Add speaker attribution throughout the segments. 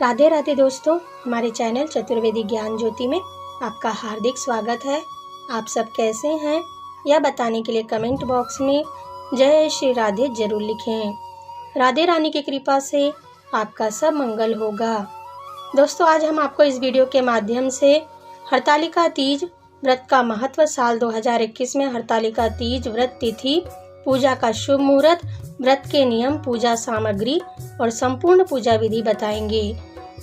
Speaker 1: राधे राधे दोस्तों, हमारे चैनल चतुर्वेदी ज्ञान ज्योति में आपका हार्दिक स्वागत है। आप सब कैसे हैं यह बताने के लिए कमेंट बॉक्स में जय श्री राधे जरूर लिखें। राधे रानी की कृपा से आपका सब मंगल होगा। दोस्तों, आज हम आपको इस वीडियो के माध्यम से हरतालिका तीज व्रत का महत्व, साल 2021 में हरतालिका तीज व्रत तिथि, पूजा का शुभ मुहूर्त, व्रत के नियम, पूजा सामग्री और संपूर्ण पूजा विधि बताएंगे।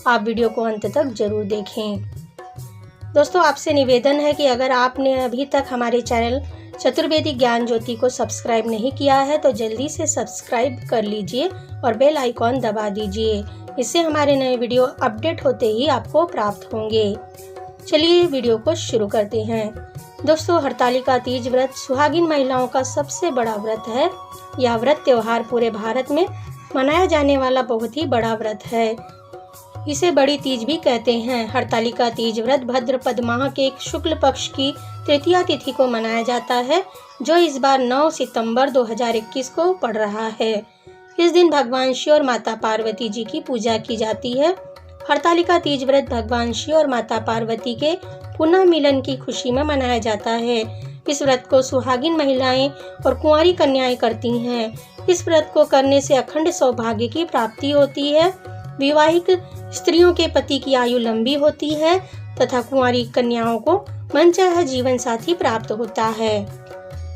Speaker 1: आप वीडियो को अंत तक जरूर देखें। दोस्तों, आपसे निवेदन है कि अगर आपने अभी तक हमारे चैनल चतुर्वेदी ज्ञान ज्योति को सब्सक्राइब नहीं किया है तो जल्दी से सब्सक्राइब कर लीजिए और बेल आइकॉन दबा दीजिए। इससे हमारे नए वीडियो अपडेट होते ही आपको प्राप्त होंगे। चलिए वीडियो को शुरू करते हैं। दोस्तों, हरतालिका तीज व्रत सुहागिन महिलाओं का सबसे बड़ा व्रत है। यह व्रत त्योहार पूरे भारत में मनाया जाने वाला बहुत ही बड़ा व्रत है। इसे बड़ी तीज भी कहते हैं। हरतालिका तीज व्रत भाद्रपद माह के शुक्ल पक्ष की तृतीया तिथि को मनाया जाता है, जो इस बार 9 सितंबर 2021 को पड़ रहा है। इस दिन भगवान शिव और माता पार्वती जी की पूजा की जाती है। हरतालिका तीज व्रत भगवान शिव और माता पार्वती के पुनः मिलन की खुशी में मनाया जाता है। इस व्रत को सुहागिन महिलाएं और कुंवारी कन्याएं करती हैं। इस व्रत को करने से अखंड सौभाग्य की प्राप्ति होती है। विवाहित स्त्रियों के पति की आयु लंबी होती है तथा कुंवारी कन्याओं को मनचाहा जीवन साथी प्राप्त होता है।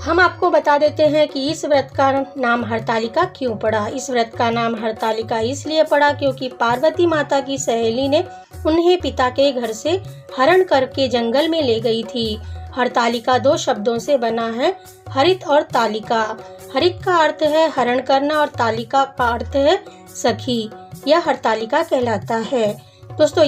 Speaker 1: हम आपको बता देते हैं कि इस व्रत का नाम हरतालिका क्यों पड़ा। इस व्रत का नाम हरतालिका इसलिए पड़ा क्योंकि पार्वती माता की सहेली ने उन्हें पिता के घर से हरण करके जंगल में ले गई थी। हरतालिका 2 शब्दों से बना है, हरित और तालिका। हरित का अर्थ है हरण करना और तालिका का अर्थ है सखी। यह हरतालिका कहलाता है। दोस्तों,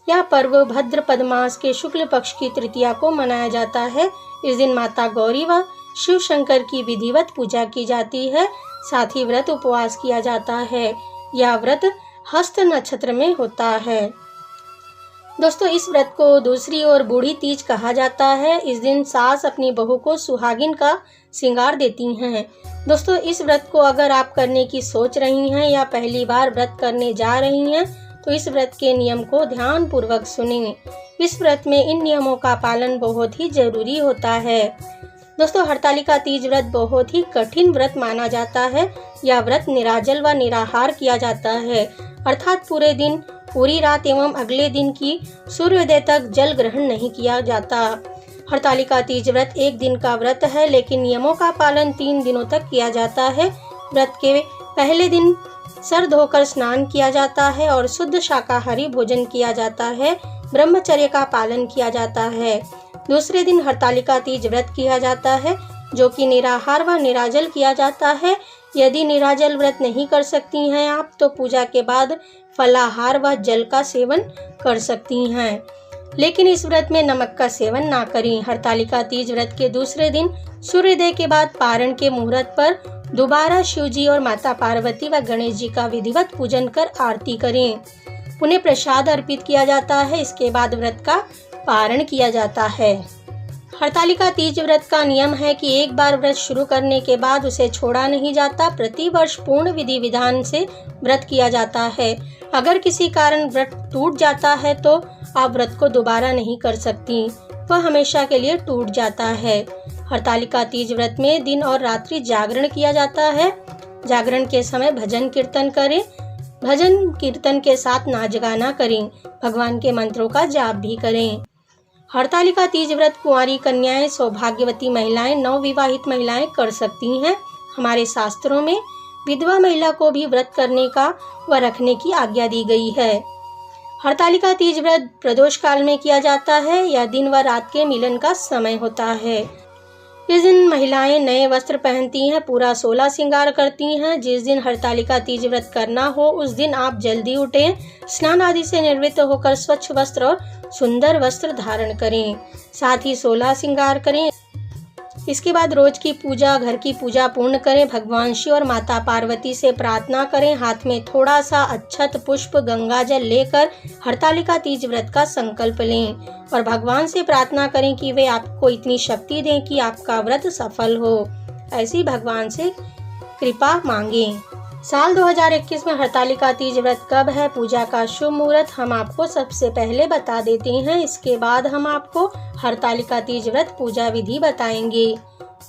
Speaker 1: यह पर्व भाद्रपद मास के शुक्ल पक्ष की तृतीया को मनाया जाता है। इस दिन माता गौरी व शिव शंकर की विधिवत पूजा की जाती है। साथ ही व्रत उपवास किया जाता है। यह व्रत हस्त नक्षत्र में होता है। दोस्तों, इस व्रत को दूसरी ओर बूढ़ी तीज कहा जाता है। इस दिन सास अपनी बहू को सुहागिन का श्रृंगार देती हैं। दोस्तों, इस व्रत को अगर आप करने की सोच रही हैं या पहली बार व्रत करने जा रही हैं तो इस व्रत के नियम को ध्यान पूर्वक सुनें। इस व्रत में इन नियमों का पालन बहुत ही जरूरी होता है। दोस्तों, हरतालिका तीज व्रत बहुत ही कठिन व्रत माना जाता है। यह व्रत निराजल व निराहार किया जाता है, अर्थात पूरे दिन, पूरी रात एवं अगले दिन की सूर्योदय तक जल ग्रहण नहीं किया जाता। हरतालिका तीज व्रत 1 दिन का व्रत है, लेकिन नियमों का पालन 3 दिनों तक किया जाता है। व्रत के पहले दिन सर धोकर स्नान किया जाता है और शुद्ध शाकाहारी भोजन किया जाता है। ब्रह्मचर्य का पालन किया जाता है। दूसरे दिन हरतालिका तीज व्रत किया जाता है, जो कि निराहार व निराजल किया जाता है। यदि निराजल व्रत नहीं कर सकती हैं आप तो पूजा के बाद फलाहार व जल का सेवन कर सकती हैं, लेकिन इस व्रत में नमक का सेवन ना करें। हरतालिका तीज व्रत के दूसरे दिन सूर्योदय के बाद पारण के मुहूर्त पर दोबारा शिव जी और माता पार्वती व गणेश जी का विधिवत पूजन कर आरती करें। उन्हें प्रसाद अर्पित किया जाता है। इसके बाद व्रत का पारण किया जाता है। हरतालिका तीज व्रत का नियम है कि एक बार व्रत शुरू करने के बाद उसे छोड़ा नहीं जाता। प्रति वर्ष पूर्ण विधि विधान से व्रत किया जाता है। अगर किसी कारण व्रत टूट जाता है तो आप व्रत को दोबारा नहीं कर सकती, वह हमेशा के लिए टूट जाता है। हरतालिका तीज व्रत में दिन और रात्रि जागरण किया जाता है। जागरण के समय भजन कीर्तन करें। भजन कीर्तन के साथ नाच गाना करें। भगवान के मंत्रों का जाप भी करें। हरतालिका तीज व्रत कुंवारी कन्याएं, सौभाग्यवती महिलाएं, नवविवाहित महिलाएं कर सकती हैं। हमारे शास्त्रों में विधवा महिला को भी व्रत करने का व रखने की आज्ञा दी गई है। हरतालिका तीज व्रत प्रदोष काल में किया जाता है। यह दिन व रात के मिलन का समय होता है। इस दिन महिलाएं नए वस्त्र पहनती हैं, पूरा 16 श्रृंगार करती हैं। जिस दिन हरतालिका तीज व्रत करना हो उस दिन आप जल्दी उठें, स्नान आदि से निवृत्त होकर स्वच्छ वस्त्र और सुंदर वस्त्र धारण करें, साथ ही 16 श्रृंगार करें। इसके बाद रोज की पूजा, घर की पूजा पूर्ण करें। भगवान शिव और माता पार्वती से प्रार्थना करें। हाथ में थोड़ा सा अक्षत, पुष्प, गंगा जल लेकर हरतालिका तीज व्रत का संकल्प लें और भगवान से प्रार्थना करें कि वे आपको इतनी शक्ति दें कि आपका व्रत सफल हो। ऐसी भगवान से कृपा मांगें। साल 2021 में हरतालिका तीज व्रत कब है, पूजा का शुभ मुहूर्त हम आपको सबसे पहले बता देते हैं। इसके बाद हम आपको हरतालिका तीज व्रत पूजा विधि बताएंगे।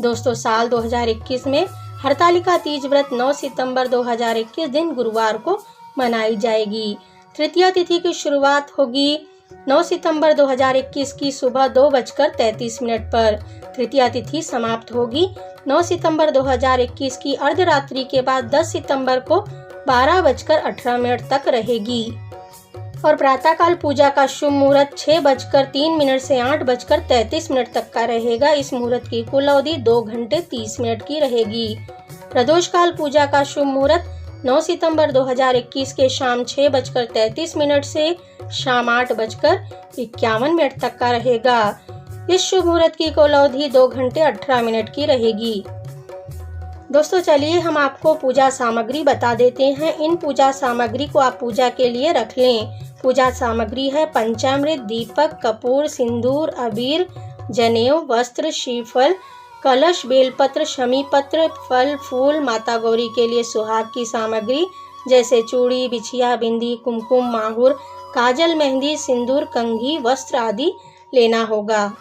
Speaker 1: दोस्तों, साल 2021 में हरतालिका तीज व्रत 9 सितंबर 2021 दिन गुरुवार को मनाई जाएगी। तृतीया तिथि की शुरुआत होगी 9 सितंबर 2021 की सुबह 2:33 पर। तृतीया तिथि समाप्त होगी 9 सितंबर 2021 की अर्धरात्रि के बाद 10 सितंबर को 12:18 तक रहेगी। और प्रातःकाल पूजा का शुभ मुहूर्त 6:03 से 8:33 तक का रहेगा। इस मुहूर्त की कुल अवधि 2 घंटे 30 मिनट की रहेगी। प्रदोष काल पूजा का शुभ मुहूर्त 9 सितंबर 2021 के शाम 6:33 से शाम 8:51 तक का रहेगा। इस शुभ मुहूर्त की कुल अवधि 2 घंटे 18 मिनट की रहेगी। दोस्तों, चलिए हम आपको पूजा सामग्री बता देते हैं। इन पूजा सामग्री को आप पूजा के लिए रख लें। पूजा सामग्री है पंचामृत, दीपक, कपूर, सिंदूर, अबीर, जनेऊ, वस्त्र, श्रीफल, कलश, बेलपत्र, शमी पत्र, फल फूल। माता गौरी के लिए सुहाग की सामग्री जैसे चूड़ी, बिछिया, बिंदी, कुमकुम, माहुर, काजल, मेहंदी, सिंदूर, कंघी, वस्त्र आदि लेना होगा।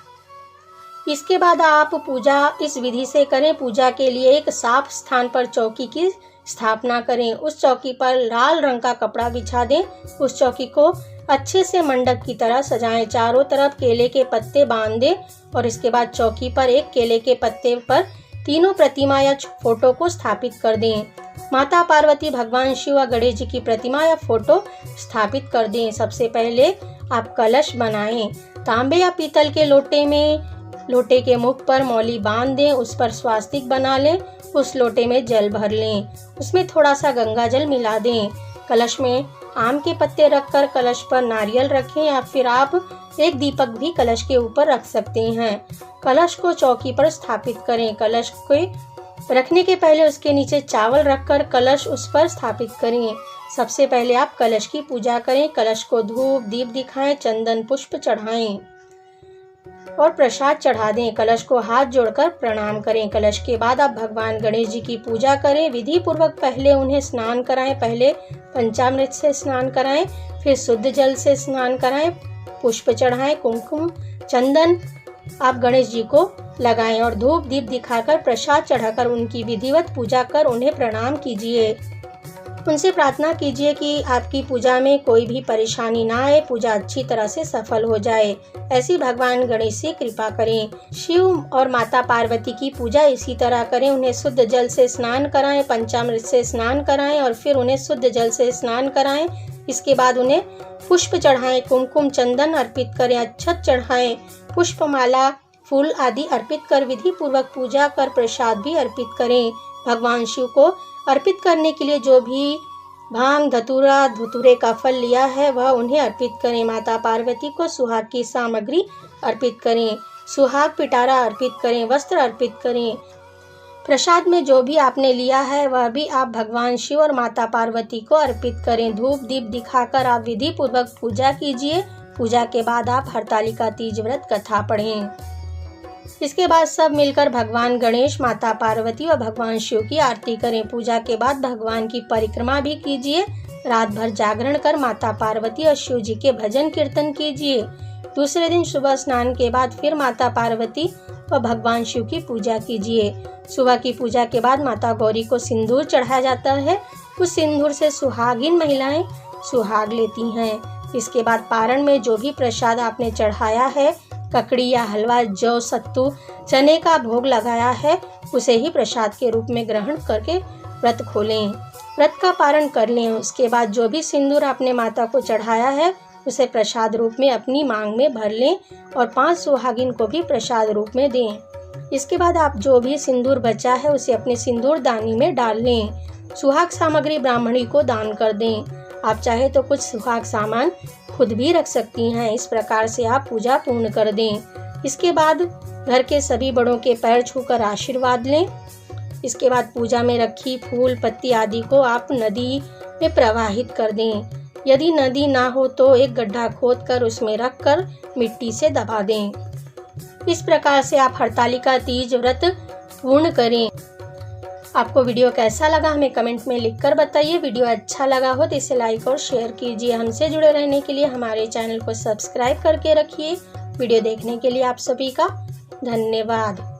Speaker 1: इसके बाद आप पूजा इस विधि से करें। पूजा के लिए एक साफ स्थान पर चौकी की स्थापना करें। उस चौकी पर लाल रंग का कपड़ा बिछा दें। उस चौकी को अच्छे से मंडप की तरह सजाएं। चारों तरफ केले के पत्ते बांध दें और इसके बाद चौकी पर एक केले के पत्ते पर तीनों प्रतिमा या फोटो को स्थापित कर दें। माता पार्वती, भगवान शिव व गणेश जी की प्रतिमा या फोटो स्थापित कर दें। सबसे पहले आप कलश बनाएं। तांबे या पीतल के लोटे के मुख पर मौली बांध दें। उस पर स्वास्तिक बना लें। उस लोटे में जल भर लें। उसमें थोड़ा सा गंगा जल मिला दें। कलश में आम के पत्ते रखकर कलश पर नारियल रखें या फिर आप एक दीपक भी कलश के ऊपर रख सकते हैं। कलश को चौकी पर स्थापित करें। कलश को रखने के पहले उसके नीचे चावल रखकर कलश उस पर स्थापित करें। सबसे पहले आप कलश की पूजा करें। कलश को धूप दीप दिखाएं, चंदन पुष्प चढ़ाएं और प्रसाद चढ़ा दें। कलश को हाथ जोड़कर प्रणाम करें। कलश के बाद आप भगवान गणेश जी की पूजा करें। विधि पूर्वक पहले उन्हें स्नान कराएं। पहले पंचामृत से स्नान कराएं, फिर शुद्ध जल से स्नान कराएं, पुष्प चढ़ाएं, कुमकुम चंदन आप गणेश जी को लगाएं और धूप दीप दिखाकर प्रसाद चढ़ाकर उनकी विधिवत पूजा कर उन्हें प्रणाम कीजिए। उनसे प्रार्थना कीजिए कि आपकी पूजा में कोई भी परेशानी ना आए, पूजा अच्छी तरह से सफल हो जाए। ऐसी भगवान गणेश से कृपा करें। शिव और माता पार्वती की पूजा इसी तरह करें। उन्हें शुद्ध जल से स्नान कराएं, पंचामृत से स्नान कराएं और फिर उन्हें शुद्ध जल से स्नान कराएं। इसके बाद उन्हें पुष्प चढ़ाएं, कुमकुम चंदन अर्पित करें, अक्षत चढ़ाएं, पुष्पमाला फूल आदि अर्पित कर विधि पूर्वक पूजा कर प्रसाद भी अर्पित करें। भगवान शिव को अर्पित करने के लिए जो भी भांग, धतूरा, धतूरे का फल लिया है वह उन्हें अर्पित करें। माता पार्वती को सुहाग की सामग्री अर्पित करें। सुहाग पिटारा अर्पित करें, वस्त्र अर्पित करें। प्रसाद में जो भी आपने लिया है वह भी आप भगवान शिव और माता पार्वती को अर्पित करें। धूप दीप दिखाकर आप विधि पूर्वक पूजा कीजिए। पूजा के बाद आप हरतालिका तीज व्रत कथा पढ़ें। इसके बाद सब मिलकर भगवान गणेश, माता पार्वती और भगवान शिव की आरती करें। पूजा के बाद भगवान की परिक्रमा भी कीजिए। रात भर जागरण कर माता पार्वती और शिव जी के भजन कीर्तन कीजिए। दूसरे दिन सुबह स्नान के बाद फिर माता पार्वती और भगवान शिव की पूजा कीजिए। सुबह की पूजा के बाद माता गौरी को सिंदूर चढ़ाया जाता है। उस सिंदूर से सुहागिन महिलाएं सुहाग लेती हैं। इसके बाद पारण में जो भी प्रसाद आपने चढ़ाया है, ककड़ी या हलवा, जौ, सत्तू, चने का भोग लगाया है, उसे ही प्रसाद के रूप में ग्रहण करके व्रत खोलें। व्रत का पारण कर लें। उसके बाद जो भी सिंदूर आपने माता को चढ़ाया है उसे प्रसाद रूप में अपनी मांग में भर लें और 5 सुहागिन को भी प्रसाद रूप में दें। इसके बाद आप जो भी सिंदूर बचा है उसे अपने सिंदूर दानी में डाल लें। सुहाग सामग्री ब्राह्मणी को दान कर दें। आप चाहे तो कुछ सुहाग सामान खुद भी रख सकती हैं। इस प्रकार से आप पूजा पूर्ण कर दें। इसके बाद घर के सभी बड़ों के पैर छूकर आशीर्वाद लें। इसके बाद पूजा में रखी फूल पत्ती आदि को आप नदी में प्रवाहित कर दें। यदि नदी ना हो तो एक गड्ढा खोदकर उसमें रखकर मिट्टी से दबा दें। इस प्रकार से आप हरतालिका तीज व्रत पूर्ण करें। आपको वीडियो कैसा लगा हमें कमेंट में लिखकर बताइए। वीडियो अच्छा लगा हो तो इसे लाइक और शेयर कीजिए। हमसे जुड़े रहने के लिए हमारे चैनल को सब्सक्राइब करके रखिए। वीडियो देखने के लिए आप सभी का धन्यवाद।